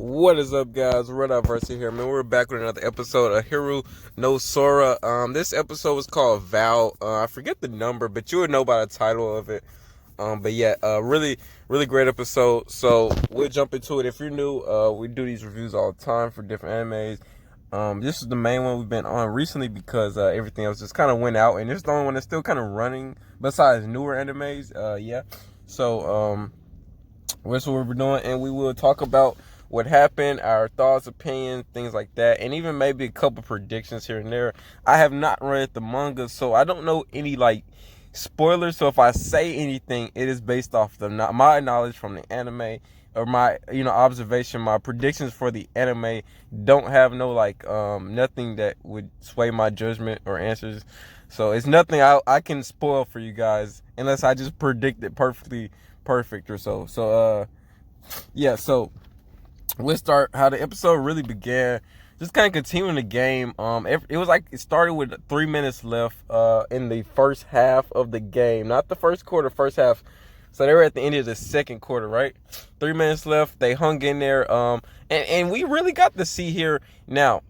What is up, guys? Rediversity here, man. We're back with another episode of Ahiru no Sora. This episode was called Vow. I forget the number, but you would know by the title of it. But yeah, really, really great episode. So we'll jump into it. If you're new, we do these reviews all the time for different animes. This is the main one we've been on recently because everything else just kind of went out, and this is the only one that's still kind of running besides newer animes. Yeah. So that's what we're doing, and we will talk about what happened, our thoughts, opinions, things like that, and even maybe a couple predictions here and there. I have not read the manga, so I don't know any spoilers. So if I say anything, it is based off my knowledge from the anime or my observation. My predictions for the anime don't have no nothing that would sway my judgment or answers. So it's nothing I can spoil for you guys unless I just predict it perfect or so. So yeah, so we'll start how the episode really began. Just kind of continuing the game. It was like it started with 3 minutes left in the first half of the game, not the first quarter, first half. So they were at the end of the second quarter, right? 3 minutes left. They hung in there. And we really got to see here now.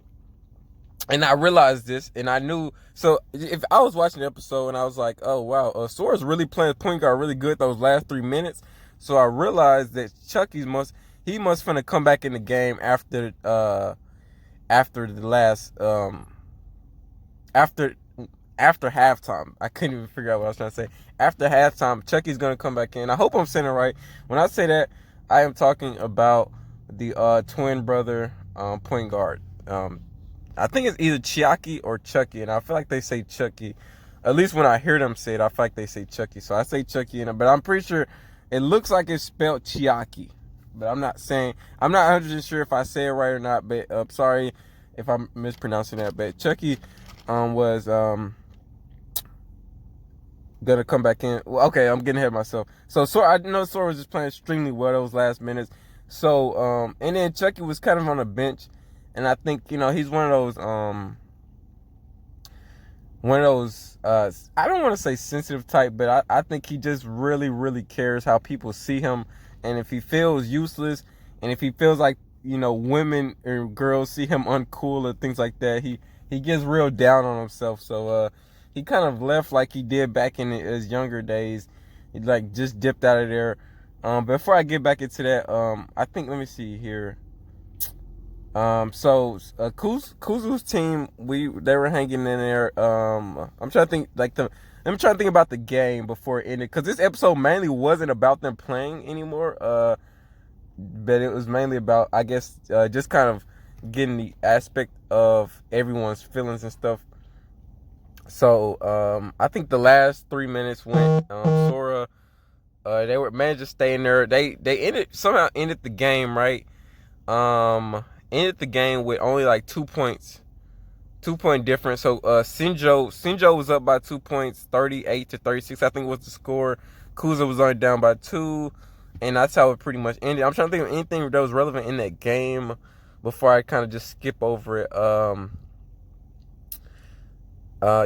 And I realized this, and I knew. So if I was watching the episode and I was like, oh wow, Sora's really playing point guard really good those last 3 minutes. So I realized that Chucky must finna come back in the game after the last after halftime. I couldn't even figure out what I was trying to say. After halftime, Chucky's gonna come back in. I hope I'm saying it right. When I say that, I am talking about the twin brother point guard. I think it's either Chiaki or Chucky, and I feel like they say Chucky. At least when I hear them say it, I feel like they say Chucky. So I say Chucky, but I'm pretty sure it looks like it's spelled Chiaki. But I'm not 100% sure if I say it right or not. But sorry if I'm mispronouncing that. But Chucky was gonna come back in. Well, okay, I'm getting ahead of myself. So I know Sora was just playing extremely well those last minutes. So and then Chucky was kind of on the bench. And I think, he's one of those I don't want to say sensitive type, but I think he just really, really cares how people see him. And if he feels useless, and if he feels like, women or girls see him uncool or things like that, he gets real down on himself. So he kind of left like he did back in his younger days. He just dipped out of there. Before I get back into that, I think, let me see here. So Kuzu's team, they were hanging in there. I'm trying to think about the game before it ended, because this episode mainly wasn't about them playing anymore. But it was mainly about, I guess, just kind of getting the aspect of everyone's feelings and stuff. So I think the last 3 minutes went Sora. They were managed to stay in there. They somehow ended the game right. Ended the game with only 2 points. 2-point difference. So Sinjo was up by 2 points, 38-36, I think was the score. Kuza was only down by 2, and that's how it pretty much ended. I'm trying to think of anything that was relevant in that game before I kind of just skip over it.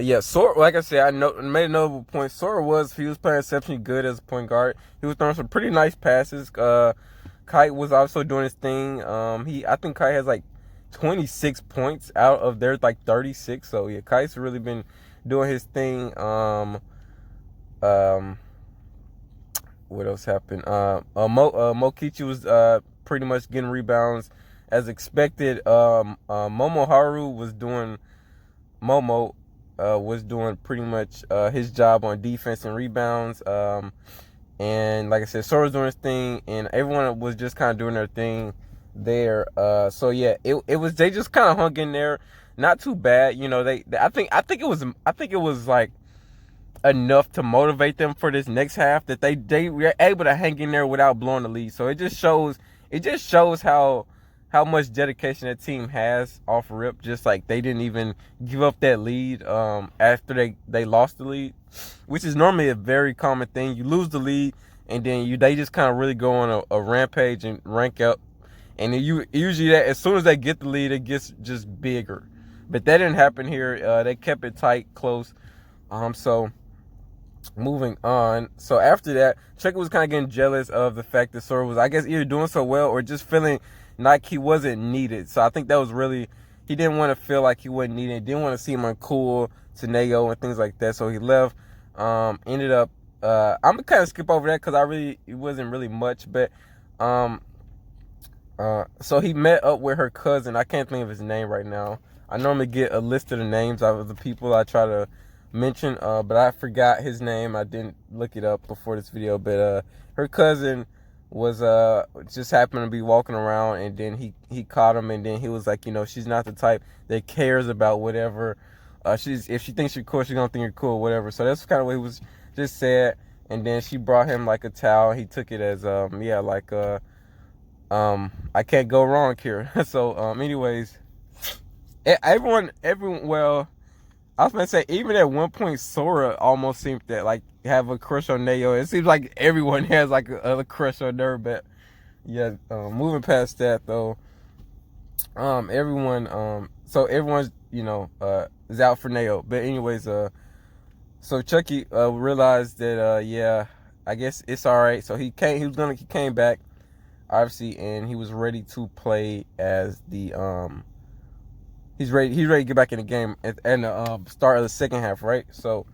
Yeah, Sora, like I said, made a notable point. Sora was playing exceptionally good as a point guard. He was throwing some pretty nice passes. Kite was also doing his thing. I think Kite has 26 points out of their 36. So yeah, Kite's really been doing his thing. What else happened? Mokichi was pretty much getting rebounds as expected. Momo was doing pretty much his job on defense and rebounds. And like I said, Sora's doing his thing, and everyone was just kind of doing their thing there. So yeah, it was, they just kind of hung in there, not too bad. I think it was enough to motivate them for this next half, that they were able to hang in there without blowing the lead. So it just shows how much dedication that team has off rip. Just they didn't even give up that lead after they lost the lead, which is normally a very common thing. You lose the lead, and then they just kind of really go on a rampage and rank up. And usually that, as soon as they get the lead, it gets just bigger. But that didn't happen here. They kept it tight, close. So moving on. So after that, Chucky was kind of getting jealous of the fact that Sora was, I guess, either doing so well or just feeling like he wasn't needed. So I think that was really, he didn't want to feel like he wasn't needed. Didn't want to seem uncool to Nayo and things like that. So he left. Ended up. I'm gonna kind of skip over that because it wasn't really much. But so he met up with her cousin. I can't think of his name right now. I normally get a list of the names of the people I try to mention, but I forgot his name. I didn't look it up before this video. But her cousin was just happened to be walking around, and then he caught him, and then he was like, she's not the type that cares about whatever. If she thinks you're cool, she's gonna think you're cool, whatever. So that's kind of what he was just said. And then she brought him like a towel. He took it as I can't go wrong here. So anyways, everyone, well, I was gonna say, even at one point, Sora almost seemed to like have a crush on Nayo. It seems like everyone has like a crush on her, but yeah. Moving past that though, so everyone's is out for Nayo. But anyways, so Chucky realized that yeah, I guess it's all right. So he came back, obviously, and he was ready to play as the He's ready to get back in the game at the start of the second half, right? So,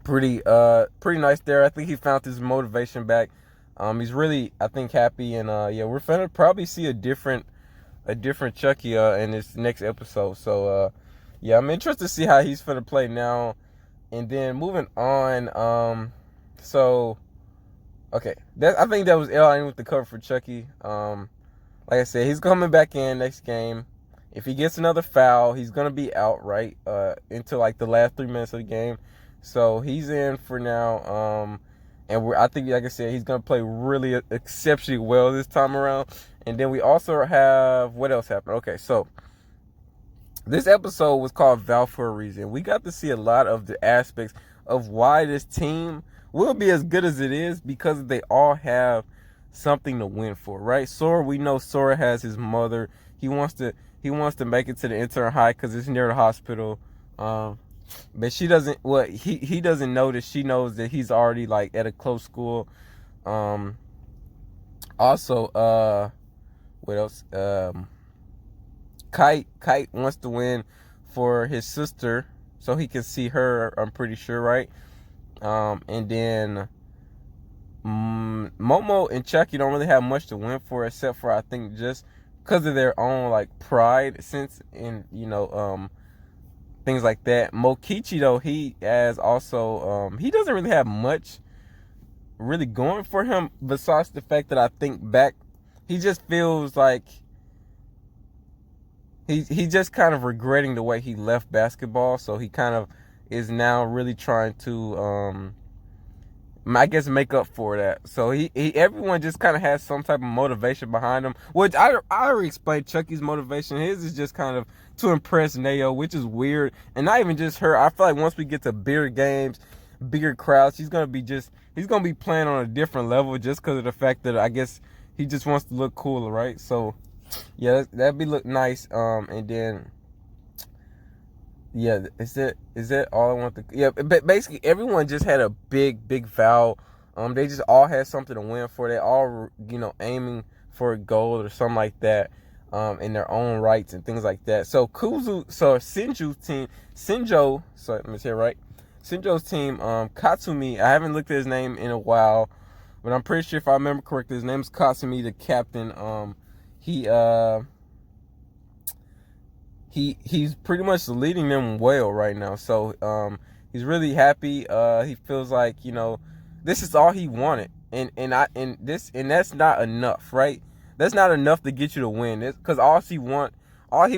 pretty nice there. I think he found his motivation back. He's really, I think, happy, and yeah, we're gonna probably see a different Chucky in this next episode. So, yeah, I'm interested to see how he's gonna play now. And then moving on, so okay, I think that was all I need with the cover for Chucky. Like I said, he's coming back in next game. If he gets another foul, he's going to be out, right, into like the last 3 minutes of the game. So he's in for now. And I think, like I said, he's going to play really exceptionally well this time around. And then we also have, what else happened? Okay, so this episode was called Val for a reason. We got to see a lot of the aspects of why this team will be as good as it is, because they all have something to win for, right? Sora, we know Sora has his mother. He wants to make it to the intern high because it's near the hospital. But she doesn't. Well, he doesn't know that she knows that he's already like at a close school. Also, what else? Kite wants to win for his sister so he can see her. I'm pretty sure, right? And then Momo and Chucky don't really have much to win for, except for, I think, just because of their own like pride, sense, and things like that. Mokichi though, he has also he doesn't really have much really going for him, besides the fact that I think back, he just feels like he just kind of regretting the way he left basketball. So he kind of is now really trying to I guess make up for that. So everyone just kind of has some type of motivation behind them, which I already explained Chucky's motivation. His is just kind of to impress Nayo, which is weird. And not even just her. I feel like once we get to bigger games, bigger crowds, he's gonna be playing on a different level, just because of the fact that I guess he just wants to look cooler, right? So yeah, that'd be look nice. And then yeah, is that all I want to? Yeah, but basically everyone just had a big foul. They just all had something to win for. They all aiming for a goal or something like that, in their own rights and things like that. So Sinjo's team, sorry, let me say it right. Sinjo's team, Katsumi. I haven't looked at his name in a while, but I'm pretty sure if I remember correctly, his name is Katsumi, the captain. He's pretty much leading them well right now. So he's really happy. He feels like this is all he wanted, and that's not enough, right? That's not enough to get you to win. Because all he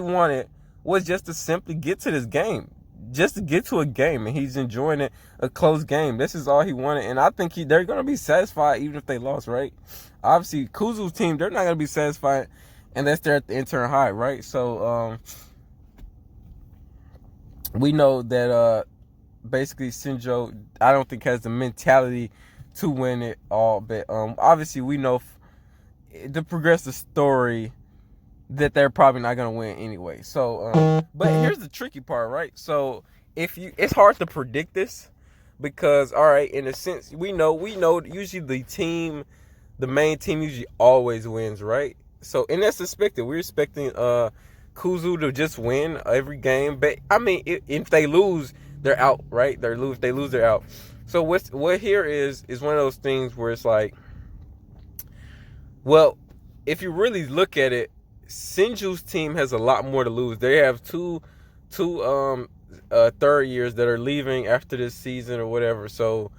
wanted was just to simply get to this game, just to get to a game, and he's enjoying it, a close game. This is all he wanted, and I think they're gonna be satisfied even if they lost, right? Obviously, Kuzu's team, they're not gonna be satisfied unless they're at the intern high, right? So we know that basically Sinjo, I don't think, has the mentality to win it all. But obviously we know to progress the story that they're probably not going to win anyway. So but here's the tricky part, right? So it's hard to predict this, because all right, in a sense, we know usually the team the main team usually always wins, right? So, and that's expected. We're expecting Kuzu to just win every game. But I mean, if they lose, they're out, right? If they lose, they're out. So what here is one of those things where it's like, well, if you really look at it, Senju's team has a lot more to lose. They have two third years that are leaving after this season or whatever. So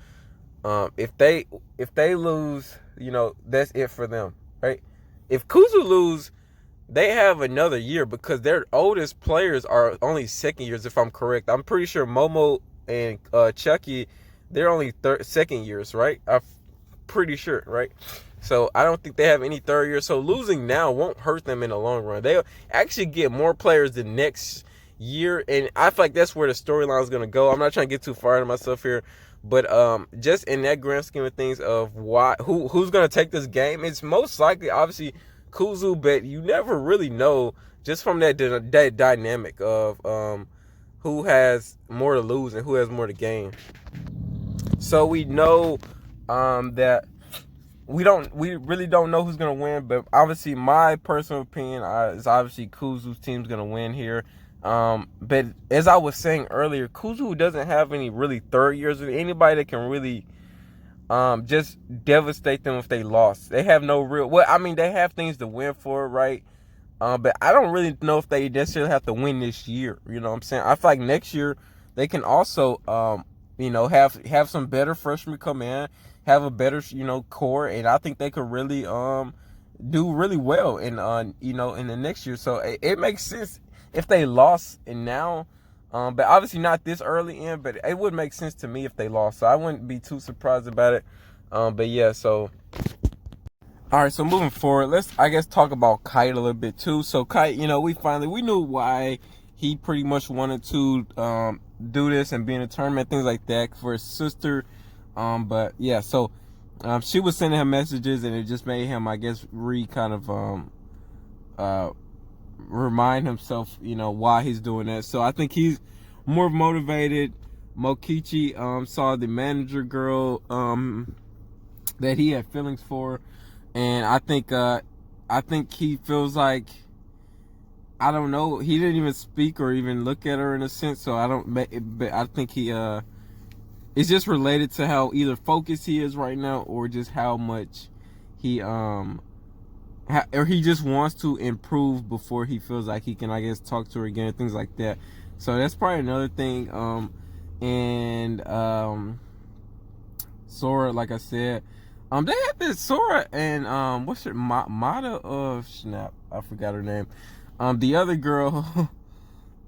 if they lose, that's it for them, right? If Kuzu lose, they have another year because their oldest players are only second years, if I'm correct. I'm pretty sure Momo and Chucky, they're only second years, right? I'm pretty sure, right? So I don't think they have any third year. So losing now won't hurt them in the long run. They'll actually get more players the next year, and I feel like that's where the storyline is going to go. I'm not trying to get too far into myself here, but just in that grand scheme of things of who's going to take this game, it's most likely obviously Kuzu, but you never really know just from that dynamic of who has more to lose and who has more to gain. So we know that we really don't know who's gonna win, but obviously my personal opinion is obviously Kuzu's team's gonna win here. But as I was saying earlier, Kuzu doesn't have any really third years or anybody that can really just devastate them if they lost. They have no real, well, I mean, they have things to win for, right? But I don't really know if they necessarily have to win this year. You know what I'm saying? I feel like next year they can also have some better freshmen come in, have a better core, and I think they could really do really well in in the next year. So it makes sense if they lost and now, but obviously not this early in, but it would make sense to me if they lost. So I wouldn't be too surprised about it. But yeah, so all right, so moving forward, let's I guess talk about Kite a little bit too. So Kite, we knew why he pretty much wanted to do this and be in a tournament, things like that for his sister. But yeah, so she was sending him messages, and it just made him, I guess, remind himself, why he's doing that. So I think he's more motivated. Mokichi saw the manager girl that he had feelings for, and I think he feels like, I don't know, he didn't even speak or even look at her in a sense. So but I think he it's just related to how either focused he is right now, or just how much he or he just wants to improve before he feels like he can, I guess, talk to her again, things like that. So that's probably another thing. And Sora, like I said, they had this Sora and what's her Mata of Snap, I forgot her name. The other girl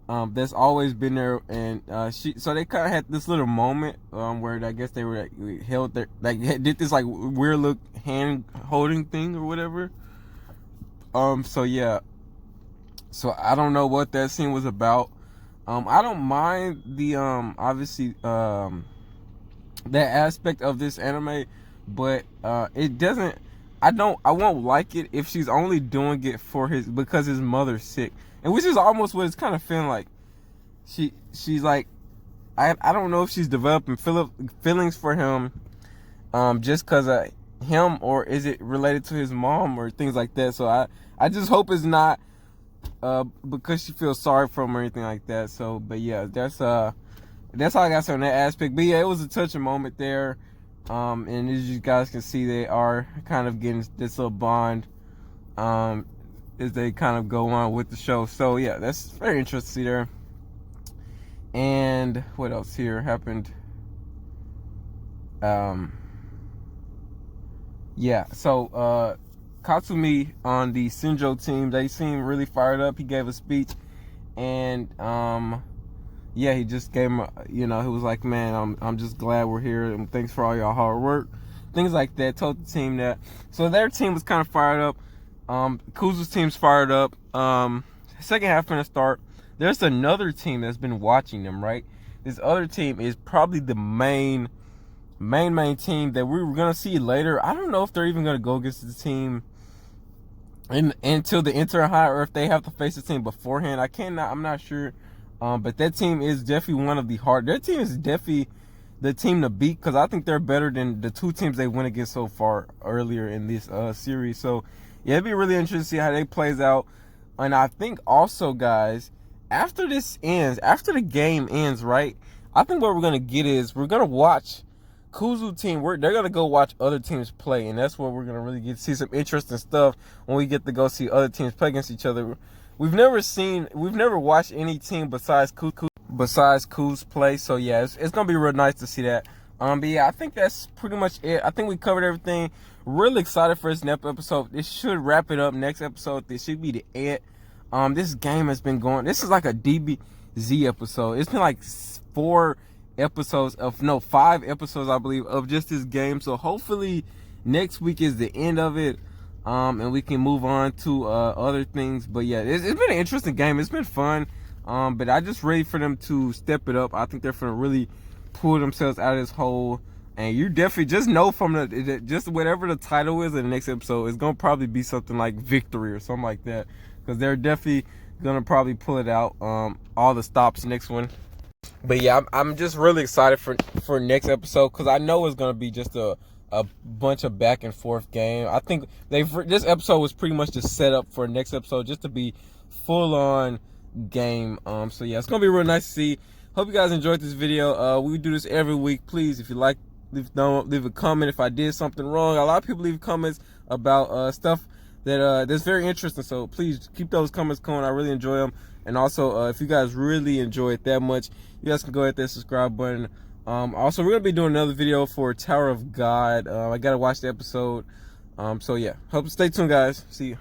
that's always been there, and so they kind of had this little moment where I guess they were held their, did this weird look hand holding thing or whatever. So yeah, so I don't know what that scene was about. I don't mind the obviously that aspect of this anime, but it doesn't. I won't like it if she's only doing it because his mother's sick, and which is almost what it's kind of feeling like. She's like, I don't know if she's developing feelings for him, just because of him, or is it related to his mom or things like that. So I just hope it's not because she feels sorry for him or anything like that. So, but yeah, that's all I got on that aspect. But yeah, it was a touching moment there. And as you guys can see, they are kind of getting this little bond as they kind of go on with the show. So yeah, that's very interesting to see there. And what else here happened? Yeah, so Katsumi on the Senjo team, they seem really fired up. He gave a speech, and yeah, he just gave him, he was like, man, I'm just glad we're here, and thanks for all your hard work, things like that. Told the team that. So their team was kind of fired up. Kuzu's team's fired up. Second half gonna start. There's another team that's been watching them, right? This other team is probably the main team that we were gonna see later. I don't know if they're even gonna go against the team until the Inter High, or if they have to face the team beforehand. I'm not sure. But that team is definitely one of the hard. Their team is definitely the team to beat, because I think they're better than the two teams they went against so far earlier in this series. So yeah, it'd be really interesting to see how they plays out. And I think also, guys, after this ends, after the game ends, right, I think what we're gonna get is we're gonna watch Kuzu team. They're gonna go watch other teams play, and that's where we're gonna really get to see some interesting stuff when we get to go see other teams play against each other. We've never watched any team besides Kuz play. So yeah, it's gonna be real nice to see that. But yeah, I think that's pretty much it. I think we covered everything. Really excited for this next episode. This should wrap it up. Next episode, this should be the end. This game has been going. This is like a DBZ episode. It's been like 5 episodes, I believe, of just this game. So hopefully next week is the end of it. And we can move on to other things. But yeah, it's been an interesting game. It's been fun. But I just ready for them to step it up. I think they're gonna really pull themselves out of this hole. And you definitely just know from just whatever the title is in the next episode, it's gonna probably be something like Victory or something like that, because they're definitely gonna probably pull it out. All the stops next one. But yeah, I'm just really excited for next episode, because I know it's gonna be just a bunch of back and forth game. I think this episode was pretty much just set up for next episode just to be full on game. So yeah, it's gonna be real nice to see. Hope you guys enjoyed this video. We do this every week. Please, if you like, leave a comment if I did something wrong. A lot of people leave comments about stuff that's very interesting, so please keep those comments coming. I really enjoy them. And also, if you guys really enjoy it that much, you guys can go hit that subscribe button. Also, we're gonna be doing another video for Tower of God. I gotta watch the episode. So yeah, hope stay tuned, guys. See you.